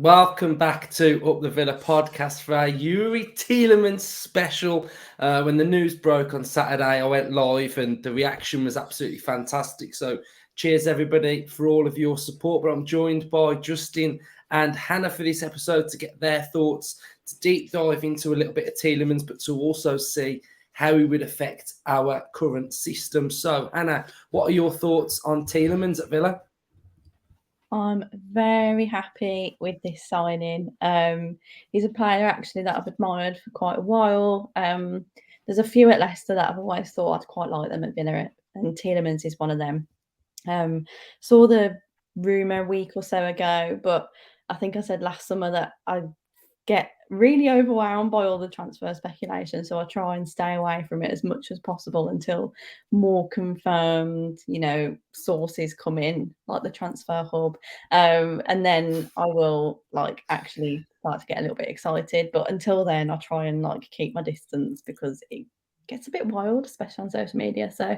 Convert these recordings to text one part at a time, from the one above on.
Welcome back to Up the Villa podcast for our Youri Tielemans special. When the news broke on Saturday, I went live and the reaction was absolutely fantastic. So cheers everybody for all of your support. But I'm joined by Justin and Hannah for this episode to get their thoughts, to deep dive into a little bit of Tielemans, but to also see how he would affect our current system. So Hannah, what are your thoughts on Tielemans at Villa? I'm very happy with this signing. He's a player actually that I've admired for quite a while. There's a few at Leicester that I've always thought I'd quite like them at Villa, and Tielemans is one of them. Saw the rumour a week or so ago, but I think I said last summer that I get really overwhelmed by all the transfer speculation. So I try and stay away from it as much as possible until more confirmed, sources come in, like the transfer hub. And then I will actually start to get a little bit excited. But until then, I try and keep my distance because it gets a bit wild, especially on social media. So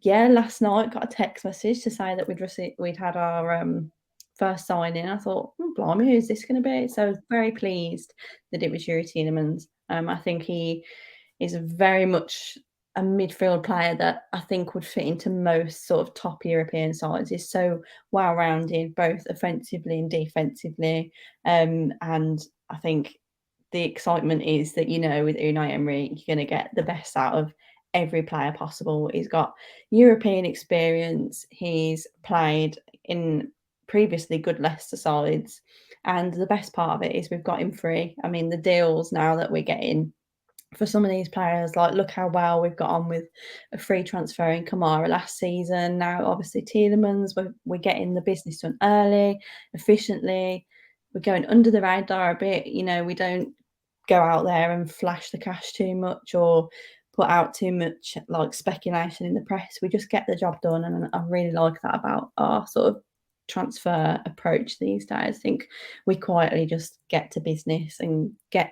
last night got a text message to say that we'd had our first signing. I thought, blimey, who's this going to be? So I was very pleased that it was Youri Tielemans. I think he is very much a midfield player that I think would fit into most sort of top European sides. He's so well-rounded, both offensively and defensively. And I think the excitement is that, with Unai Emery, you're going to get the best out of every player possible. He's got European experience. He's played in previously good Leicester sides. And the best part of it is we've got him free. I mean, the deals now that we're getting for some of these players, look how well we've got on with a free transfer in Kamara last season. Now, obviously, Tielemans, we're getting the business done early, efficiently. We're going under the radar a bit. We don't go out there and flash the cash too much or put out too much speculation in the press. We just get the job done. And I really like that about our sort of transfer approach these days. I think we quietly just get to business and get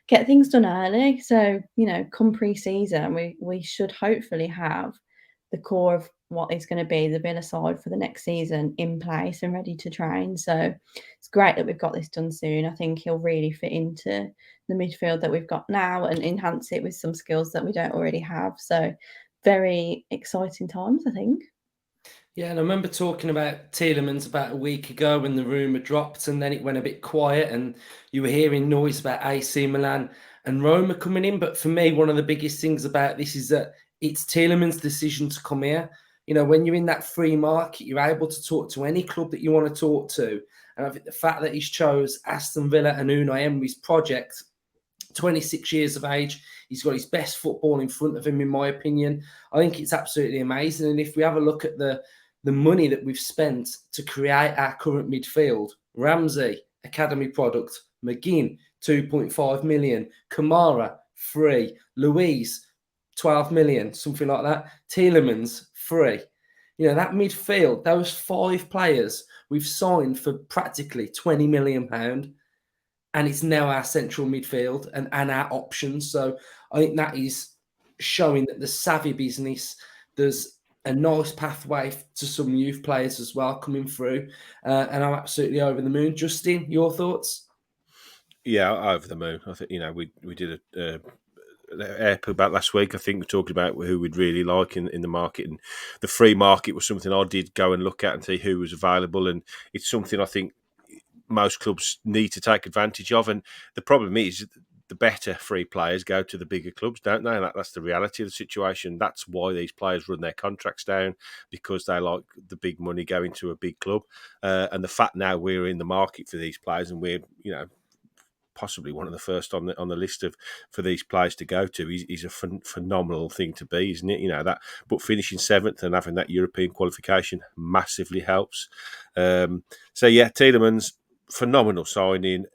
things done early. So, come pre-season, we should hopefully have the core of what is going to be the Villa side for the next season in place and ready to train. So it's great that we've got this done soon. I think he'll really fit into the midfield that we've got now and enhance it with some skills that we don't already have. So very exciting times, I think. Yeah, and I remember talking about Tielemans about a week ago when the rumour dropped and then it went a bit quiet and you were hearing noise about AC Milan and Roma coming in. But for me, one of the biggest things about this is that it's Tielemans' decision to come here. When you're in that free market, you're able to talk to any club that you want to talk to. And I think the fact that he's chose Aston Villa and Unai Emery's project, 26 years of age, he's got his best football in front of him, in my opinion. I think it's absolutely amazing. And if we have a look at the money that we've spent to create our current midfield, Ramsey, academy product, McGinn, 2.5 million, Kamara, free, Louise, 12 million, something like that, Tielemans, free. That midfield, those 5 players we've signed for practically £20 million, and it's now our central midfield and our options. So I think that is showing that the savvy business, there's a nice pathway to some youth players as well coming through. And I'm absolutely over the moon. Justin, your thoughts? Yeah, over the moon. I think, we did a airport about last week. I think we're talking about who we'd really like in the market, and the free market was something I did go and look at and see who was available, and it's something I think most clubs need to take advantage of. And the problem is the better free players go to the bigger clubs, don't they? And that's the reality of the situation. That's why these players run their contracts down, because they like the big money going to a big club. And the fact now we're in the market for these players, and we're possibly one of the first on the list for these players to go to is a phenomenal thing to be, isn't it? But finishing 7th and having that European qualification massively helps. So yeah, Tielemans, phenomenal signing.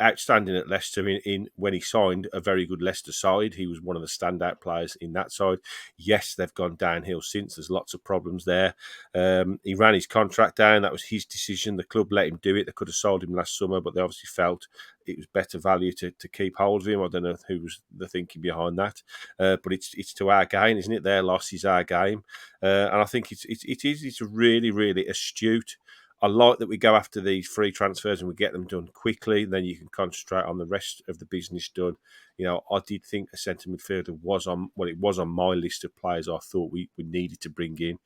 Outstanding at Leicester in when he signed a very good Leicester side. He was one of the standout players in that side. Yes, they've gone downhill since. There's lots of problems there. He ran his contract down. That was his decision. The club let him do it. They could have sold him last summer, but they obviously felt it was better value to keep hold of him. I don't know who was the thinking behind that, but it's to our gain, isn't it? Their loss is our game, and I think it's a really, really astute I like that we go after these free transfers and we get them done quickly. Then you can concentrate on the rest of the business done. I did think a centre midfielder was on my list of players I thought we needed to bring in.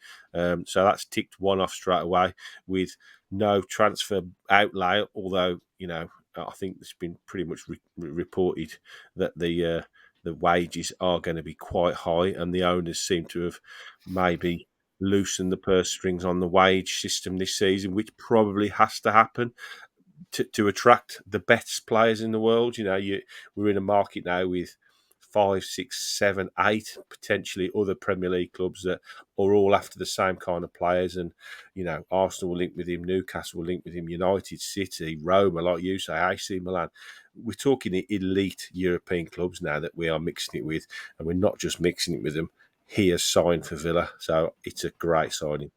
So that's ticked one off straight away with no transfer outlay. Although I think it's been pretty much reported that the wages are going to be quite high, and the owners seem to have maybe loosened the purse strings on the wage system this season, which probably has to happen to attract the best players in the world. We're in a market now with 5, 6, 7, 8 potentially other Premier League clubs that are all after the same kind of players. And, Arsenal will link with him, Newcastle will link with him, United, City, Roma, like you say, AC Milan. We're talking elite European clubs now that we are mixing it with, and we're not just mixing it with them. He has signed for Villa, so it's a great signing.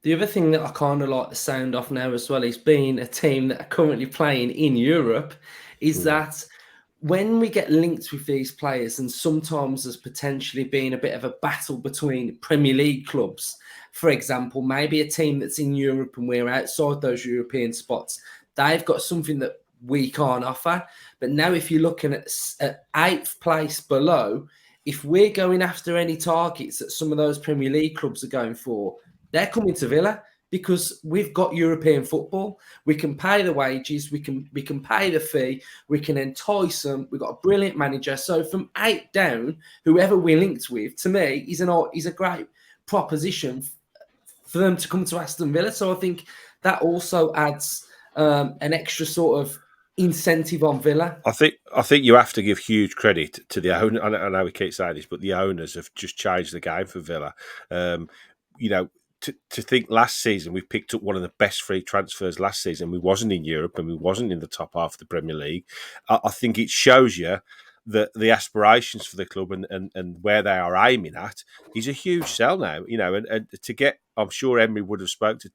The other thing that I kind of like the sound of now as well is being a team that are currently playing in Europe is that when we get linked with these players, and sometimes there's potentially been a bit of a battle between Premier League clubs, for example, maybe a team that's in Europe and we're outside those European spots, they've got something that we can't offer. But now if you're looking at 8th place below, if we're going after any targets that some of those Premier League clubs are going for, they're coming to Villa because we've got European football. We can pay the wages. We can pay the fee. We can entice them. We've got a brilliant manager. So from 8 down, whoever we're linked with, to me, is a great proposition for them to come to Aston Villa. So I think that also adds an extra sort of incentive on Villa. I think you have to give huge credit to the owner. I know we keep saying this, but the owners have just changed the game for Villa. To think last season we picked up one of the best free transfers last season. We wasn't in Europe and we wasn't in the top half of the Premier League. I think it shows you that the aspirations for the club and where they are aiming at is a huge sell now. And to get, I'm sure Emery would have spoke to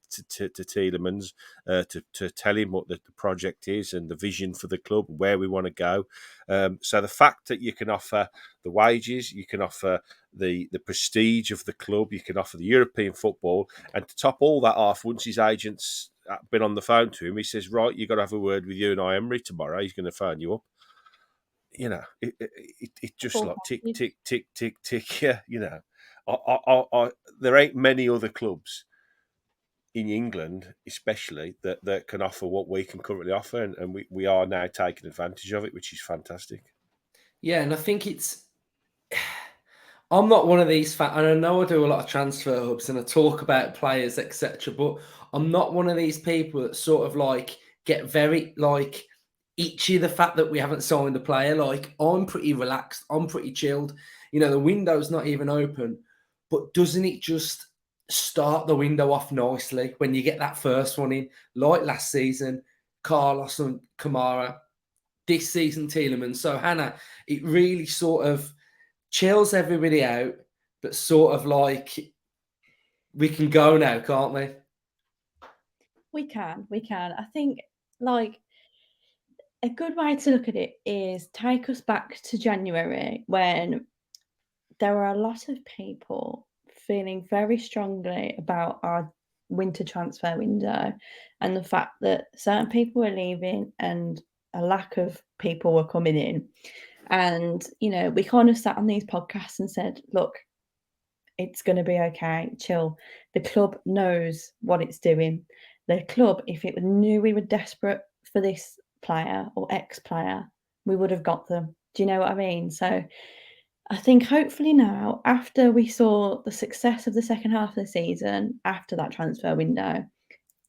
Tielemans to tell him what the project is and the vision for the club, where we want to go. So the fact that you can offer the wages, you can offer the prestige of the club, you can offer the European football, and to top all that off, once his agent's been on the phone to him, he says, right, you've got to have a word with Unai Emery tomorrow. He's going to phone you up. It just like tick, tick, tick, tick, tick. Yeah, there ain't many other clubs in England, especially that can offer what we can currently offer, and we are now taking advantage of it, which is fantastic. Yeah, and I think I'm not one of these fans, and I know I do a lot of transfer hubs and I talk about players, etc. But I'm not one of these people that sort of like get very like itchy the fact that we haven't signed a player. Like, I'm pretty relaxed, I'm pretty chilled. The window's not even open, but doesn't it just start the window off nicely when you get that first one in, like last season, Carlos and Kamara, this season Tielemans. So Hannah, it really sort of chills everybody out, but sort of like we can go now, can't we? We can. I think like a good way to look at it is take us back to January when there were a lot of people feeling very strongly about our winter transfer window and the fact that certain people were leaving and a lack of people were coming in. And, we kind of sat on these podcasts and said, look, it's going to be okay, chill. The club knows what it's doing. The club, if it knew we were desperate for this player or ex-player, we would have got them. Do you know what I mean? So I think hopefully now, after we saw the success of the second half of the season, after that transfer window,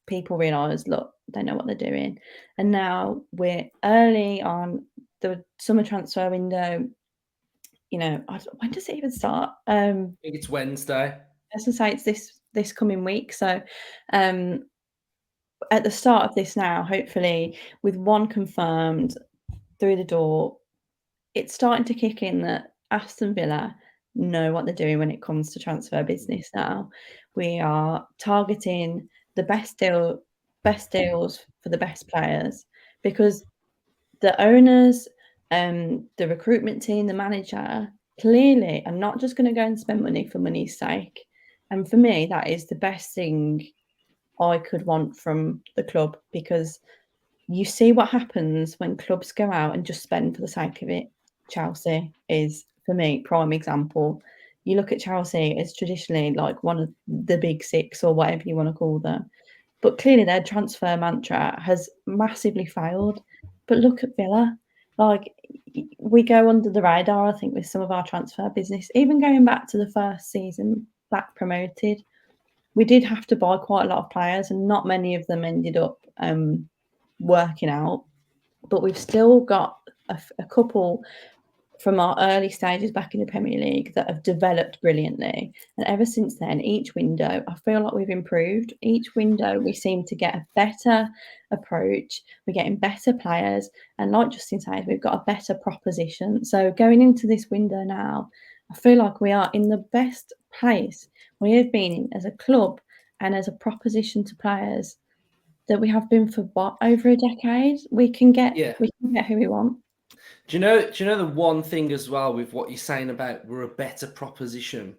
people realise, look, they know what they're doing. And now we're early on the summer transfer window. When does it even start? I think it's Wednesday. I was gonna say it's this coming week. So at the start of this now, hopefully with one confirmed through the door, it's starting to kick in that Aston Villa know what they're doing when it comes to transfer business now. We are targeting the best deals for the best players because the owners, the recruitment team, the manager clearly are not just going to go and spend money for money's sake. And for me, that is the best thing I could want from the club, because you see what happens when clubs go out and just spend for the sake of it. Chelsea is, for me, prime example. You look at Chelsea as traditionally like one of the big six or whatever you want to call them. But clearly their transfer mantra has massively failed. But look at Villa. Like, we go under the radar, I think, with some of our transfer business. Even going back to the first season, back promoted, we did have to buy quite a lot of players, and not many of them ended up working out. But we've still got a couple from our early stages back in the Premier League that have developed brilliantly. And ever since then, each window, I feel like we've improved. Each window, we seem to get a better approach. We're getting better players. And like Justin said, we've got a better proposition. So going into this window now, I feel like we are in the best place we have been in as a club and as a proposition to players that we have been for what, over a decade. We can get who we want. Do you know the one thing as well with what you're saying about we're a better proposition?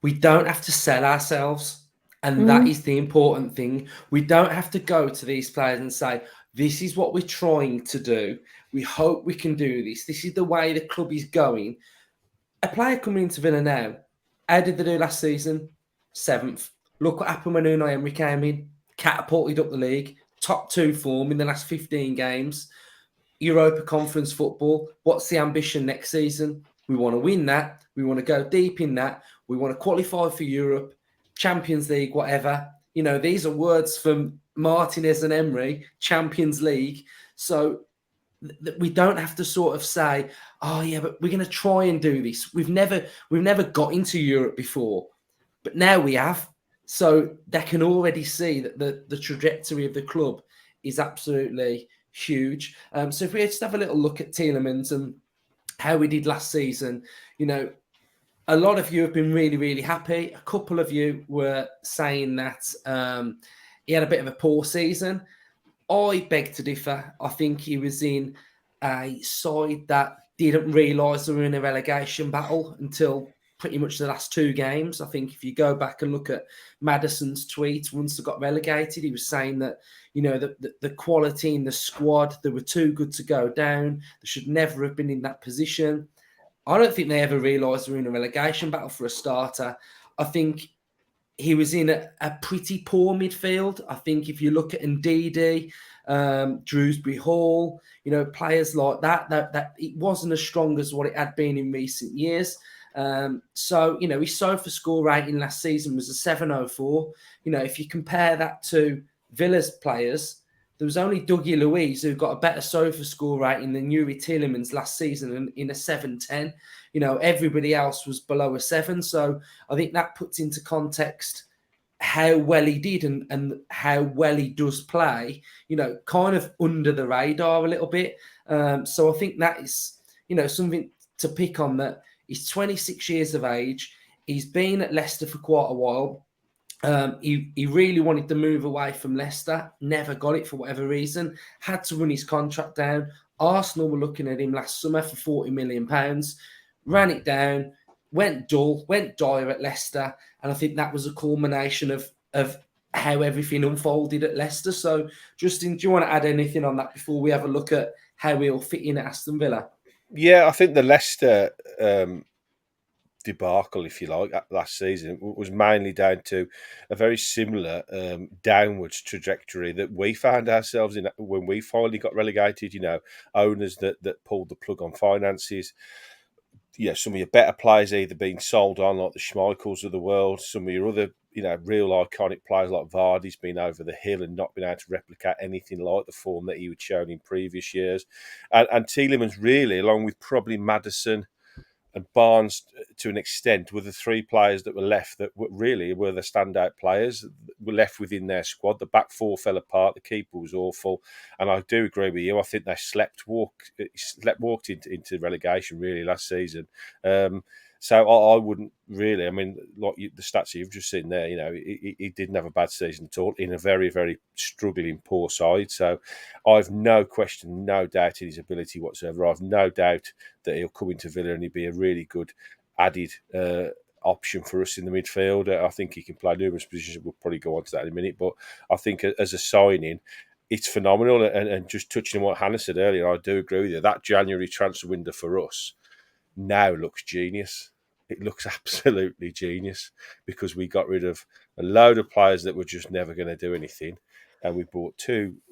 We don't have to sell ourselves. And that is the important thing. We don't have to go to these players and say, this is what we're trying to do. We hope we can do this. This is the way the club is going. A player coming into Villa now, how did they do last season? 7th. Look what happened when Unai Emery came in. Catapulted up the league. Top 2 form in the last 15 games. Europa Conference football. What's the ambition next season? We want to win that. We want to go deep in that. We want to qualify for Europe, Champions League, whatever. You know, these are words from Martinez and Emery, Champions League. So we don't have to sort of say, oh yeah, but we're going to try and do this. We've never got into Europe before, but now we have. So they can already see that the trajectory of the club is absolutely huge. So if we just have a little look at Tielemans and how we did last season, you know, a lot of you have been really, really happy. A couple of you were saying that he had a bit of a poor season. I beg to differ. I think he was in a side that didn't realise they were in a relegation battle until pretty much the last 2 games. I think if you go back and look at Maddison's tweet once they got relegated, he was saying that, you know, the quality in the squad, they were too good to go down. They should never have been in that position. I don't think they ever realised they were in a relegation battle for a starter. I think he was in a pretty poor midfield. I think if you look at Ndidi, Drewsbury Hall, you know, players like that it wasn't as strong as what it had been in recent years. So, you know, his SOFA score rating last season was a 704. You know, if you compare that to Villa's players, there was only Dougie Luiz who got a better SOFA score rating than Youri Tielemans last season in a 710. You know, everybody else was below a 7. So I think that puts into context how well he did and how well he does play, you know, kind of under the radar a little bit. So I think that is, you know, something to pick on, that he's 26 years of age. He's been at Leicester for quite a while. He really wanted to move away from Leicester, never got it for whatever reason, had to run his contract down. Arsenal were looking at him last summer for £40 million, ran it down, went dull, went dire at Leicester, and I think that was a culmination of how everything unfolded at Leicester. So, Justin, do you want to add anything on that before we have a look at how we'll fit in at Aston Villa? Yeah, I think the Leicester debacle, if you like, last season was mainly down to a very similar downwards trajectory that we found ourselves in when we finally got relegated. You know, owners that pulled the plug on finances. Yeah, some of your better players either being sold on, like the Schmeichels of the world. Some of your other, you know, real iconic players like Vardy's been over the hill and not been able to replicate anything like the form that he had shown in previous years. And Tielemans really, along with probably Maddison and Barnes to an extent, were the 3 players that were left that really were the standout players, were left within their squad. The back 4 fell apart. The keeper was awful. And I do agree with you. I think they walked into relegation really last season. So I wouldn't really, I mean, like the stats you've just seen there, you know, he didn't have a bad season at all in a very, very struggling, poor side. So I've no question, no doubt in his ability whatsoever. I've no doubt that he'll come into Villa and he'll be a really good added option for us in the midfield. I think he can play numerous positions. We'll probably go on to that in a minute. But I think as a signing, it's phenomenal. And just touching on what Hannah said earlier, I do agree with you. That January transfer window for us now looks genius. It looks absolutely genius because we got rid of a load of players that were just never going to do anything. And we bought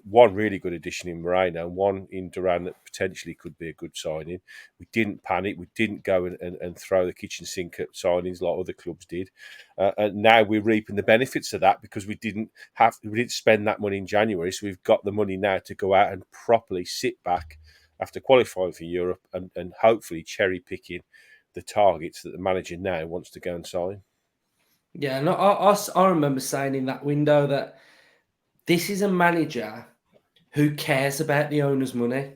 one really good addition in Moreno and one in Duran that potentially could be a good signing. We didn't panic. We didn't go and throw the kitchen sink at signings like other clubs did. And now we're reaping the benefits of that because we didn't spend that money in January. So we've got the money now to go out and properly sit back after qualifying for Europe and hopefully cherry picking the targets that the manager now wants to go and sign. Yeah, and I remember saying in that window that this is a manager who cares about the owner's money,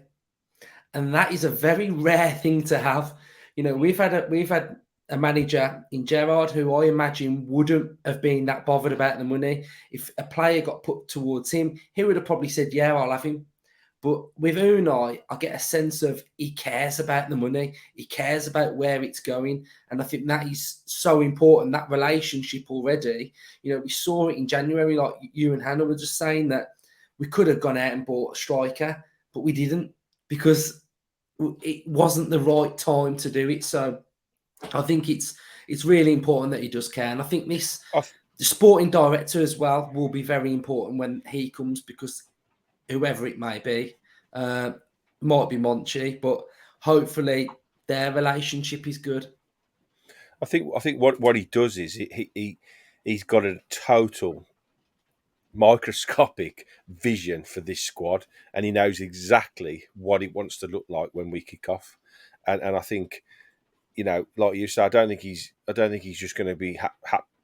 and that is a very rare thing to have. You know, we've had a manager in Gerrard who I imagine wouldn't have been that bothered about the money. If a player got put towards him, he would have probably said, "Yeah, I'll have him." But with Unai, I get a sense of he cares about the money. He cares about where it's going. And I think that is so important, that relationship already. You know, we saw it in January, like you and Hannah were just saying, that we could have gone out and bought a striker, but we didn't because it wasn't the right time to do it. So I think it's really important that he does care. And I think the sporting director as well will be very important when he comes because whoever it may be, might be Monchi, but hopefully their relationship is good. I think what he does is he's got a total microscopic vision for this squad, and he knows exactly what it wants to look like when we kick off. And I think, you know, like you said, I don't think he's just going to be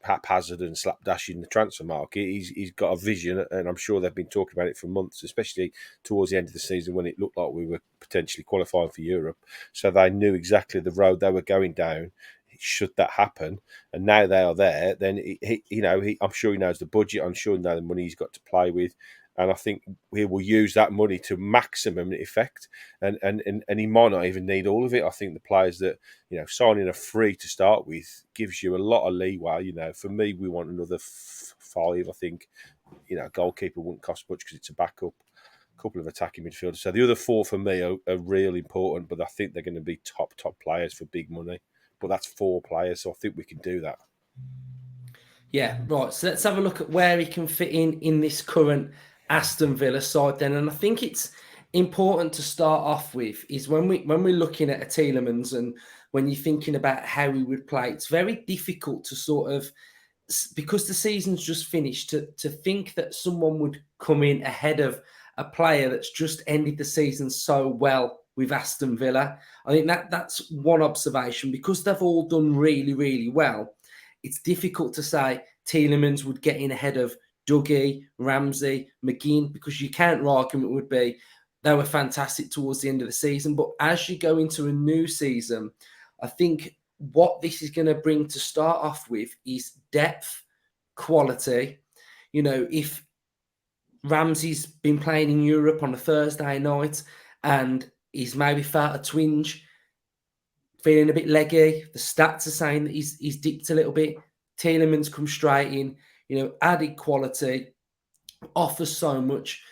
haphazard and slapdash in the transfer market. He's got a vision, and I'm sure they've been talking about it for months, especially towards the end of the season when it looked like we were potentially qualifying for Europe. So they knew exactly the road they were going down should that happen. And now they are there, then I'm sure he knows the budget. I'm sure he knows the money he's got to play with. And I think he will use that money to maximum effect. And he might not even need all of it. I think the players that, you know, signing a free to start with gives you a lot of leeway. You know, for me, we want another 5. I think, you know, goalkeeper wouldn't cost much because it's a backup, a couple of attacking midfielders. So the other 4 for me are really important, but I think they're going to be top players for big money. But that's 4 players, so I think we can do that. Yeah, right. So let's have a look at where he can fit in this current Aston Villa side then. And I think it's important to start off with is when we're looking at a Tielemans and when you're thinking about how he would play, it's very difficult to sort of, because the season's just finished, to think that someone would come in ahead of a player that's just ended the season so well with Aston Villa. I think that's one observation. Because they've all done really, really well, it's difficult to say Tielemans would get in ahead of Dougie, Ramsey, McGinn, because your counter argument would be they were fantastic towards the end of the season. But as you go into a new season, I think what this is going to bring to start off with is depth, quality. You know, if Ramsey's been playing in Europe on a Thursday night and he's maybe felt a twinge, feeling a bit leggy, the stats are saying that he's dipped a little bit, Tielemans comes straight in, you know, added quality, offers so much.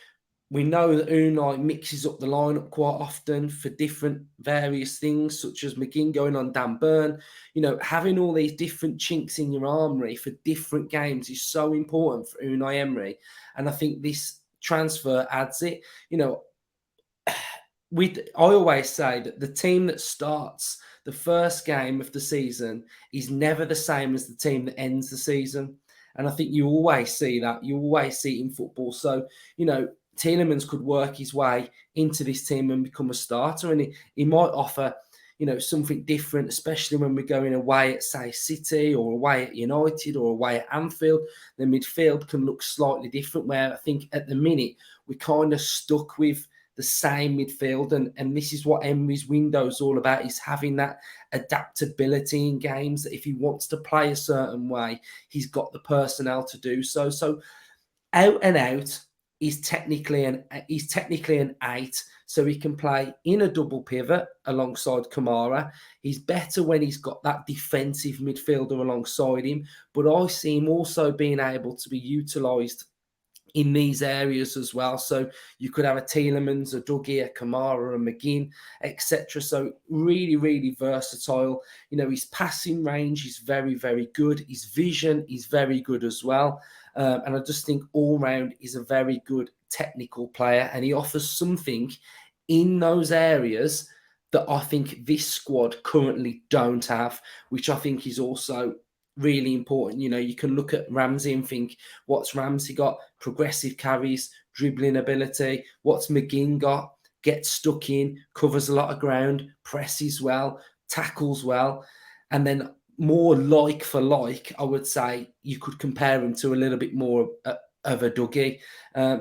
We know that Unai mixes up the lineup quite often for different various things, such as McGinn going on Dan Burn. You know, having all these different chinks in your armoury for different games is so important for Unai Emery. And I think this transfer adds it. You know, I always say that the team that starts the first game of the season is never the same as the team that ends the season. And I think you always see that. You always see it in football. So, you know, Tielemans could work his way into this team and become a starter. And he might offer, you know, something different, especially when we're going away at, say, City or away at United or away at Anfield. The midfield can look slightly different, where I think at the minute we're kind of stuck with the same midfield. And this is what Emery's window is all about, is having that adaptability in games, that if he wants to play a certain way, he's got the personnel to do so. So out and out, he's technically an 8, so he can play in a double pivot alongside Kamara. He's better when he's got that defensive midfielder alongside him, but I see him also being able to be utilised in these areas as well. So you could have a Tielemans, a Dougie, a Kamara, a McGinn, etc. So really, really versatile. His passing range is very, very good. His vision is very good as well. And I just think all round he's a very good technical player, and he offers something in those areas that I think this squad currently don't have, which I think is also really important. You can look at Ramsey and think, what's Ramsey got? Progressive carries, dribbling ability. What's McGinn got? Gets stuck in, covers a lot of ground, presses well, tackles well. And then more like for like, I would say you could compare him to a little bit more of a Dougie.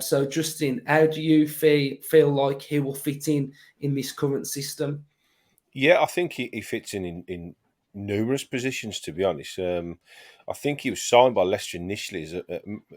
So Justin, how do you feel like he will fit in this current system? Yeah, I think he fits in numerous positions, to be honest. I think he was signed by Leicester initially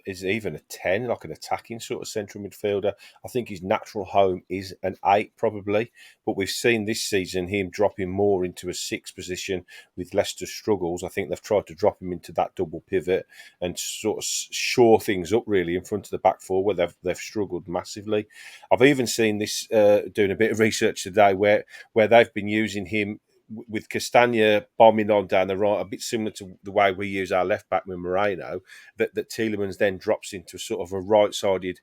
as even a 10, like an attacking sort of central midfielder. I think his natural home is an 8 probably, but we've seen this season him dropping more into a 6 position with Leicester's struggles. I think they've tried to drop him into that double pivot and sort of shore things up really in front of the back four where they've struggled massively. I've even seen this doing a bit of research today where they've been using him with Castagna bombing on down the right, a bit similar to the way we use our left back with Moreno, that Tielemans then drops into sort of a right-sided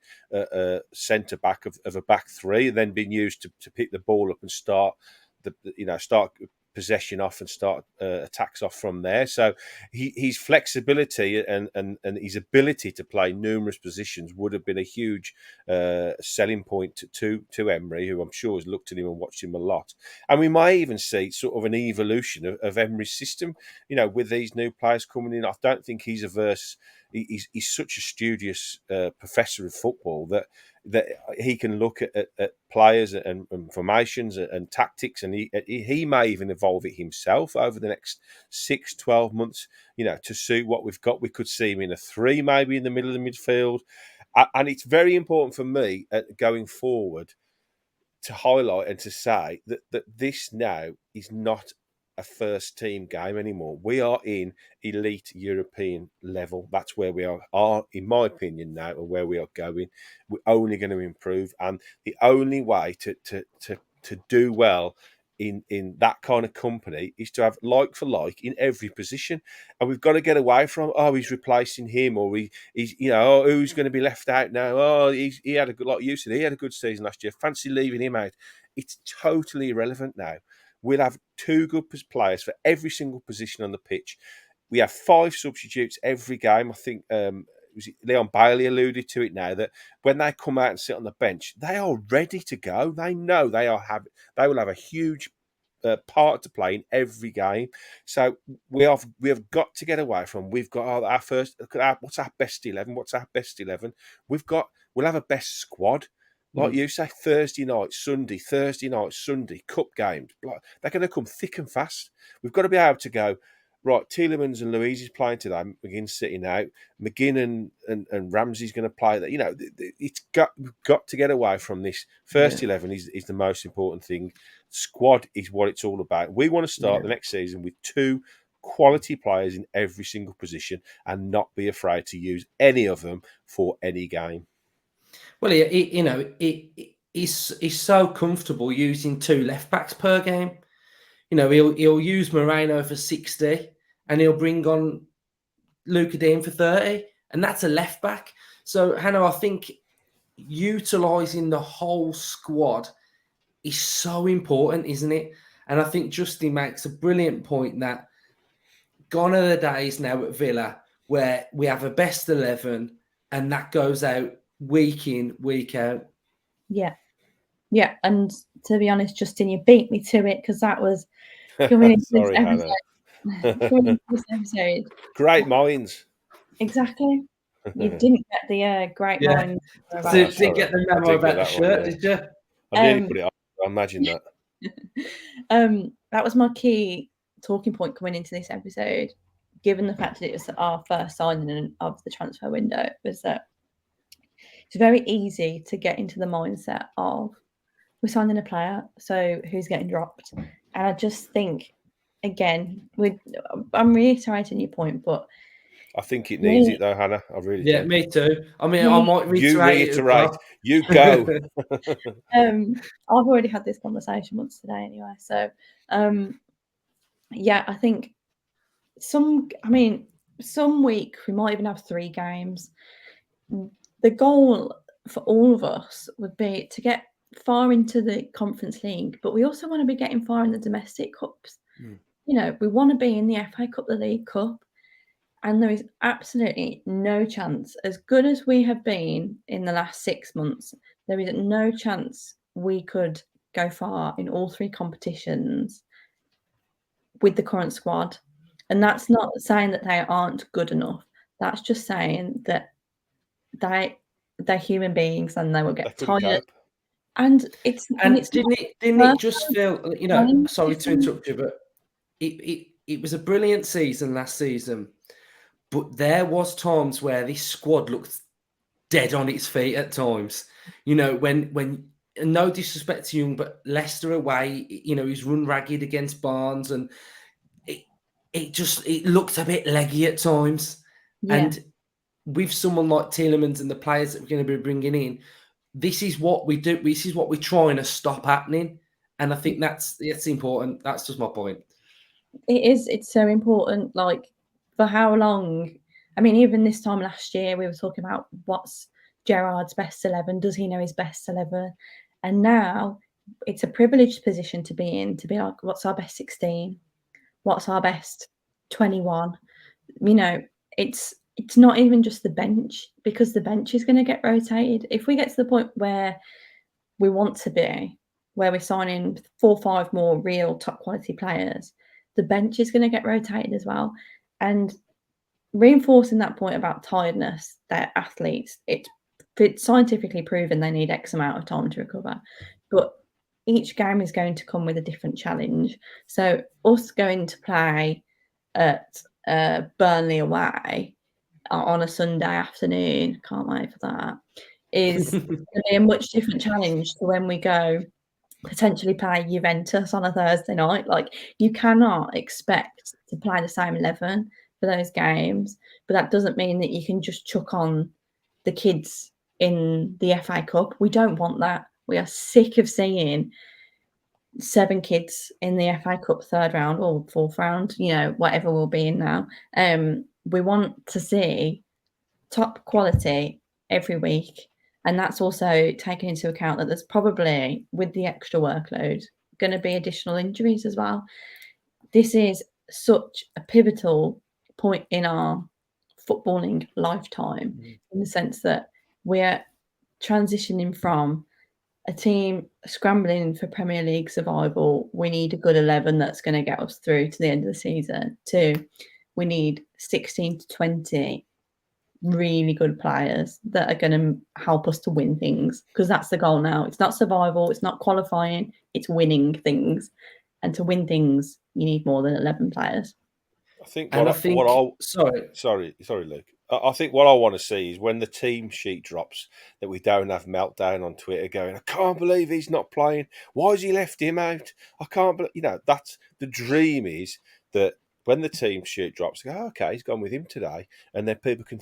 centre back of a back three, and then being used to pick the ball up and start possession off and start attacks off from there. So his flexibility and his ability to play numerous positions would have been a huge selling point to Emery, who I'm sure has looked at him and watched him a lot. And we may even see sort of an evolution of Emery's system, with these new players coming in. I don't think he's averse. He's such a studious professor of football that he can look at players and formations and tactics, and he may even evolve it himself over the next 6-12 months, to suit what we've got. We could see him in a 3 maybe in the middle of the midfield. And it's very important for me going forward to highlight and to say that this now is not a first team game anymore. We are in elite European level. That's where we are in my opinion now, and where we are going. We're only going to improve, and the only way to do well in that kind of company is to have like for like in every position. And we've got to get away from he's replacing him, or he's who's going to be left out now. He had a good, like you said, he had a good season last year. Fancy leaving him out. It's totally irrelevant now. We'll have 2 good players for every single position on the pitch. We have 5 substitutes every game. I think Leon Bailey alluded to it now, that when they come out and sit on the bench, they are ready to go. They know they will have a huge part to play in every game. So we have got to get away from. We've got our first. What's our best 11? What's our best 11? We'll have a best squad. Like you say, Thursday night, Sunday, cup games. They're going to come thick and fast. We've got to be able to go, right, Tielemans and Luiz is playing today. McGinn's sitting out. McGinn and Ramsey's going to play. We've got to get away from this. First 11 is the most important thing. Squad is what it's all about. We want to start the next season with 2 quality players in every single position and not be afraid to use any of them for any game. Well, he's so comfortable using 2 left backs per game. He'll use Moreno for 60, and he'll bring on Luca Dean for 30, and that's a left back. So, Hannah, I think utilising the whole squad is so important, isn't it? And I think Justin makes a brilliant point that gone are the days now at Villa where we have a best 11 and that goes out week in, week out. Yeah. And to be honest, Justin, you beat me to it, because that was coming into this episode. Great minds. Exactly. You didn't get the great minds. Didn't get the memo about the shirt, did you? I nearly put it on. I imagine that. That was my key talking point coming into this episode, given the fact that it was our first signing of the transfer window, was that it's very easy to get into the mindset of we're signing a player, so who's getting dropped? And I just think, again, I'm reiterating your point, but I think it needs it though, Hannah. I really Yeah, do. me too. I mean, I might You reiterate it as reiterate. well. You go. I've already had this conversation once today anyway. So, yeah, I think some week we might even have 3 games. The goal for all of us would be to get far into the Conference League, but we also want to be getting far in the domestic cups. You know, we want to be in the FA Cup, the League Cup, and there is absolutely no chance, as good as we have been in the last 6 months, there is no chance we could go far in all 3 competitions with the current squad. And that's not saying that they aren't good enough. That's just saying that they're human beings and they will get couldn't tired. cope. And it's didn't it just feel, you know, time sorry to difference. interrupt you, but it was a brilliant season last season, but there was times where this squad looked dead on its feet at times. You know, when and no disrespect to Young, but Leicester away, you know, he's run ragged against Barnes, and it looked a bit leggy at times. Yeah. And with someone like Tielemans and the players that we're going to be bringing in, this is what we do. This is what we're trying to stop happening. And I think that's important. That's just my point. It is. It's so important. Like, for how long? I mean, even this time last year, we were talking about what's Gerrard's best 11. Does he know his best 11? And now it's a privileged position to be in, to be like, what's our best 16? What's our best 21? You know, it's not even just the bench, because the bench is going to get rotated. If we get to the point where we want to be, where we're signing 4 or 5 more real top quality players, the bench is going to get rotated as well. And reinforcing that point about tiredness, that athletes, it's scientifically proven they need X amount of time to recover. But each game is going to come with a different challenge. So us going to play at Burnley away on a Sunday afternoon, can't wait for that, is going to be a much different challenge to when we go potentially play Juventus on a Thursday night. Like, you cannot expect to play the same 11 for those games, but that doesn't mean that you can just chuck on the kids in the FA Cup. We don't want that. We are sick of seeing 7 kids in the FA Cup 3rd round or 4th round, you know, whatever we'll be in now. We want to see top quality every week. And that's also taking into account that there's probably, with the extra workload, going to be additional injuries as well. This is such a pivotal point in our footballing lifetime, in the sense that we're transitioning from a team scrambling for Premier League survival, we need a good 11 that's going to get us through to the end of the season, to we need 16 to 20 really good players that are going to help us to win things, because that's the goal now. It's not survival, it's not qualifying, it's winning things. And to win things, you need more than 11 players. I think sorry, Luke. I think what I want to see is when the team sheet drops, that we don't have meltdown on Twitter going, I can't believe he's not playing. Why has he left him out? I can't believe, you know, that's the dream, is that when the team sheet drops, they go, oh, okay, he's gone with him today. And then people can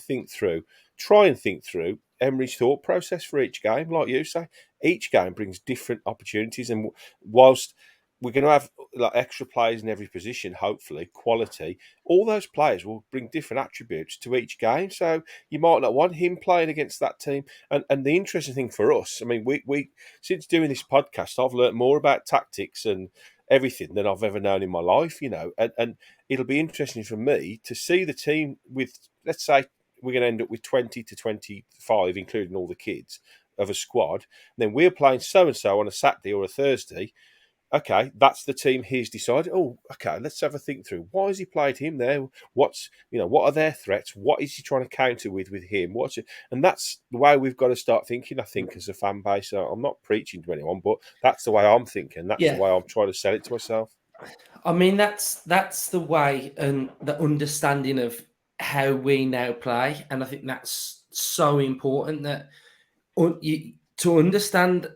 try and think through Emery's thought process for each game. Like you say, each game brings different opportunities. And whilst we're going to have like extra players in every position, hopefully, quality, all those players will bring different attributes to each game. So you might not want him playing against that team. And the interesting thing for us, I mean, we since doing this podcast, I've learned more about tactics and everything than I've ever known in my life, you know. And it'll be interesting for me to see the team with, let's say, we're going to end up with 20 to 25, including all the kids, of a squad. And then we're playing so-and-so on a Saturday or a Thursday. Okay, that's the team he's decided. Oh, okay, let's have a think through. Why has he played him there? What are their threats? What is he trying to counter with him? And that's the way we've got to start thinking, I think, as a fan base. So I'm not preaching to anyone, but that's the way I'm thinking. That's the way I'm trying to sell it to myself. I mean, that's the way and the understanding of how we now play. And I think that's so important, that to understand,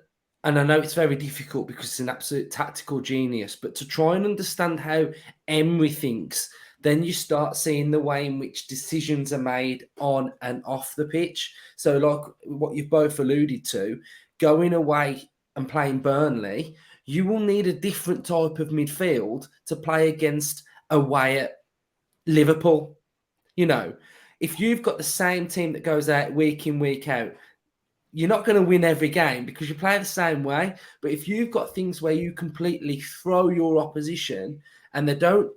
and I know it's very difficult because it's an absolute tactical genius, but to try and understand how Emery thinks, then you start seeing the way in which decisions are made on and off the pitch. So, like what you've both alluded to, going away and playing Burnley, you will need a different type of midfield to play against away at Liverpool. You know, if you've got the same team that goes out week in, week out, you're not going to win every game because you play the same way. But if you've got things where you completely throw your opposition and they don't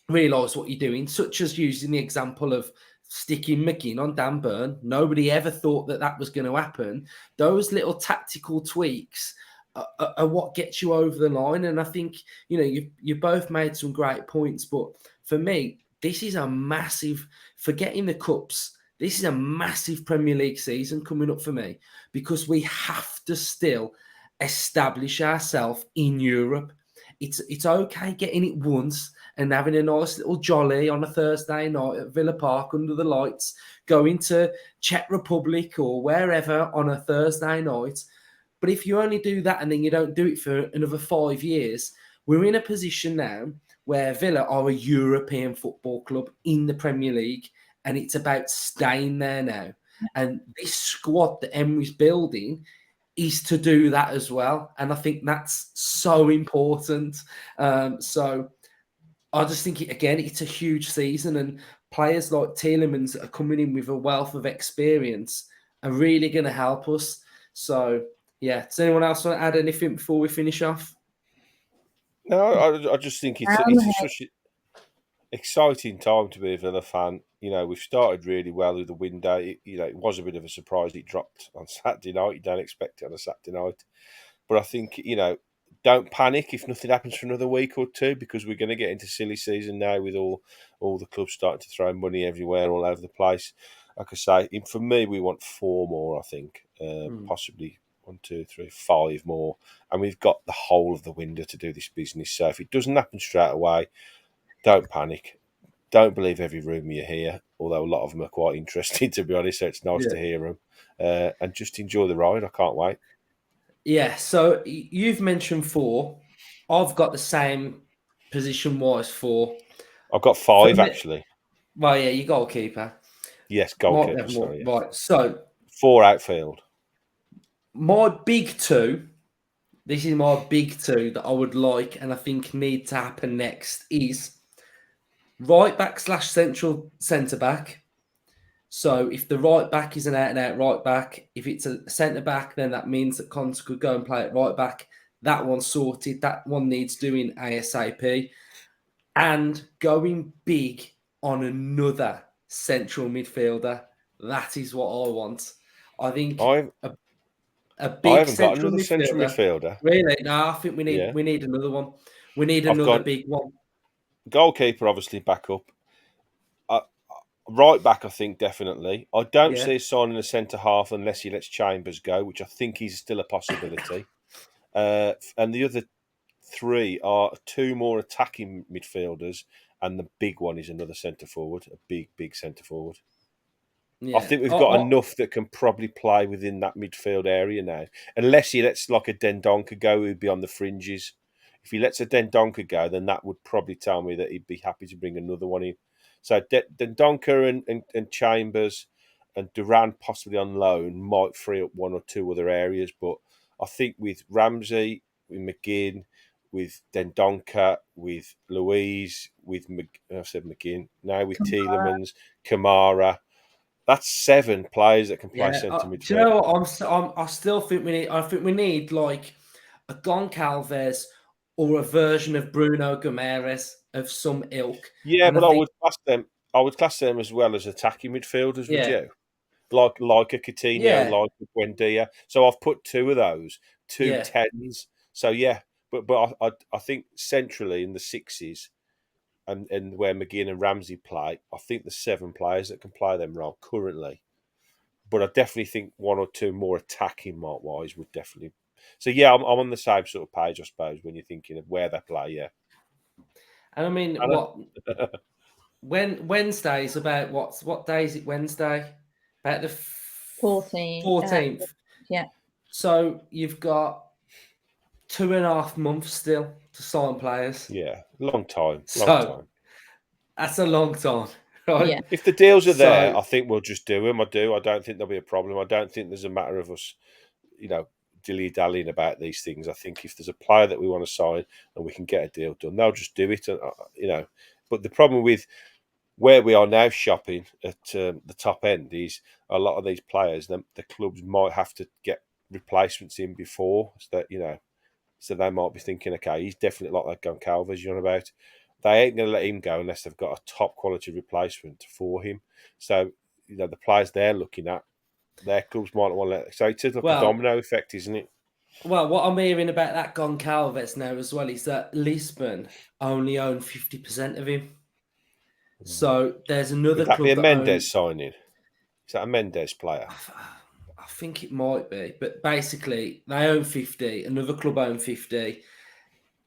realise what you're doing, such as using the example of sticking McGinn on Dan Burn, nobody ever thought that that was going to happen. Those little tactical tweaks are what gets you over the line. And I think, you both made some great points. But for me, this is a massive, forgetting the cups, this is a massive Premier League season coming up for me because we have to still establish ourselves in Europe. It's okay getting it once and having a nice little jolly on a Thursday night at Villa Park under the lights, going to Czech Republic or wherever on a Thursday night. But if you only do that and then you don't do it for another 5 years, we're in a position now where Villa are a European football club in the Premier League, and it's about staying there now. And this squad that Emery's building is to do that as well. And I think that's so important. So I just think, it's a huge season, and players like Tielemans that are coming in with a wealth of experience are really going to help us. So, yeah. Does anyone else want to add anything before we finish off? No, I just think it's such an exciting time to be a Villa fan. We've started really well with the window. It was a bit of a surprise it dropped on Saturday night. You don't expect it on a Saturday night. But I think, don't panic if nothing happens for another week or two, because we're going to get into silly season now with all the clubs starting to throw money everywhere, all over the place. Like I say, for me, we want 4 more, I think. Possibly 1, 2, 3, 5 more. And we've got the whole of the window to do this business. So if it doesn't happen straight away, don't panic. Don't believe every rumour you hear, although a lot of them are quite interesting, to be honest, so it's nice to hear them. And just enjoy the ride. I can't wait. Yeah, so you've mentioned 4. I've got the same position-wise 4. I've got 5, actually. Well, yeah, you goalkeeper. Yes, goalkeeper, sorry. Yes. Right, so 4 outfield. my big 2, this is my big 2 that I would like and I think need to happen next is right back / central centre back. So if the right back is an out-and-out right back, if it's a centre back, then that means that Conte could go and play at right back. That one's sorted. That one needs doing ASAP. And going big on another central midfielder. That is what I want. I think a big central midfielder. Really? No, I think we need another one. We need another big one. Goalkeeper, obviously, back up. Right back, I think, definitely. I don't see a sign in the centre half unless he lets Chambers go, which I think is still a possibility. And the other 3 are 2 more attacking midfielders, and the big one is another centre forward, a big centre forward. Yeah. I think we've got enough that can probably play within that midfield area now, unless he lets like a Dendoncker go, who'd be on the fringes. If he lets a Dendoncker go, then that would probably tell me that he'd be happy to bring another one in. So Dendoncker and Chambers and Duran possibly on loan might free up 1 or 2 other areas, but I think with Ramsey, with McGinn, with Dendoncker, with Louise, with McGinn, now with Tielemans, Kamara, that's 7 players that can play centre midfield. Do you know what? I still think we need. I think we need like a Goncalves or a version of Bruno Gomes of some ilk. Yeah, and but I would class them as well as attacking midfielders. Would you? Like a Coutinho, like a Buendia. So I've put 2 of those, 2 10s. So but I think centrally in the 6s. And where McGinn and Ramsey play, I think there's 7 players that can play them role currently. But I definitely think 1 or 2 more attacking wise would definitely. So I'm on the same sort of page, I suppose, when you're thinking of where they play. Yeah. And I mean, Wednesday is about what day is it? Wednesday, about the 14th. 14th. Yeah. So you've got 2.5 months still to sign players. Yeah, long time. So that's a long time, right? Yeah. If the deals are there, So- I think we'll just do them. I don't think there'll be a problem. I don't think there's a matter of us, dilly-dallying about these things. I think if there's a player that we want to sign and we can get a deal done, they'll just do it. But the problem with where we are now shopping at the top end is a lot of these players, the clubs might have to get replacements in before, so that, so they might be thinking, okay, he's definitely like that Goncalves you're on about. They ain't going to let him go unless they've got a top quality replacement for him. So, the players they're looking at, their clubs might want to let. So it's like a domino effect, isn't it? Well, what I'm hearing about that Goncalves now as well is that Lisbon only own 50% of him. So there's another Would that club be a that Mendes signing? Is that a Mendes player? I think it might be, but basically they own 50. Another club own 50.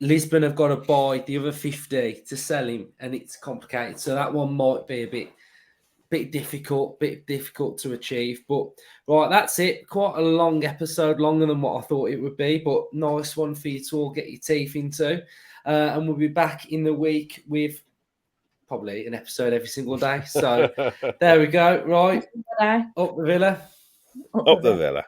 Lisbon have got to buy the other 50 to sell him, and it's complicated. So that one might be a bit difficult to achieve. But right, that's it. Quite a long episode, longer than what I thought it would be, but nice one for you to all get your teeth into. And we'll be back in the week with probably an episode every single day. So there we go. Right, up the Villa. Up the Villa.